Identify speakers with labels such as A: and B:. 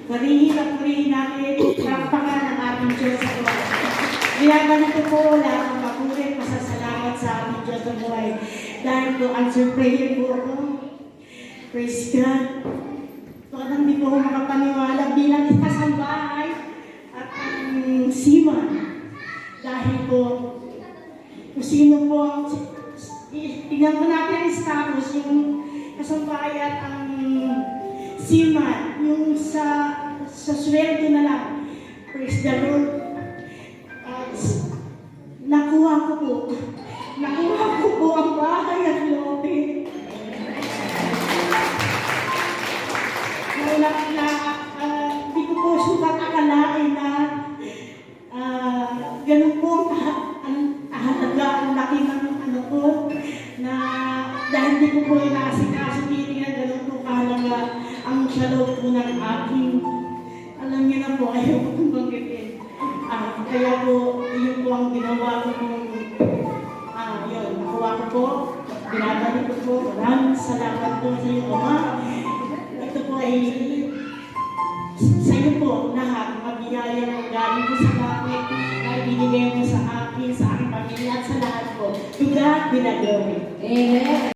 A: purihin natin, prakpakan ang ating Diyos sa buhay. Binabanito po lahat ng mapulit, masasalamat sa ating Diyos sa buhay. Dahil po, answer prayer po ako. Praise God. Parang hindi po ako makapaniwala bilang kasambahay at ang siman. Dahil po, kung sino po ang tingnan po natin ang status, yung kasambahay at ang siman, yung sa sweldo na lang. Praise the Lord. Nakuha ko po ang bahay at lote. Hindi ko po sukat akalain na ganun po ang laki ng ano po, na dahil hindi ko po inaasikaso, titignan ganun po kahalaga ang shalom po ng aking, alam niyo na po, ayaw ko kong banggitin. Kaya po, yun po ang ginawa ko po, yun, nakuha ko po, binabalik ko po, maraming salamat po sa iyo, Ama. Ito po ay sa iyo po lahat, mabiyaya mo galing po sa bakit na ibinigay mo sa akin, sa aking pamilya at sa lahat po. To God be the glory. Amen.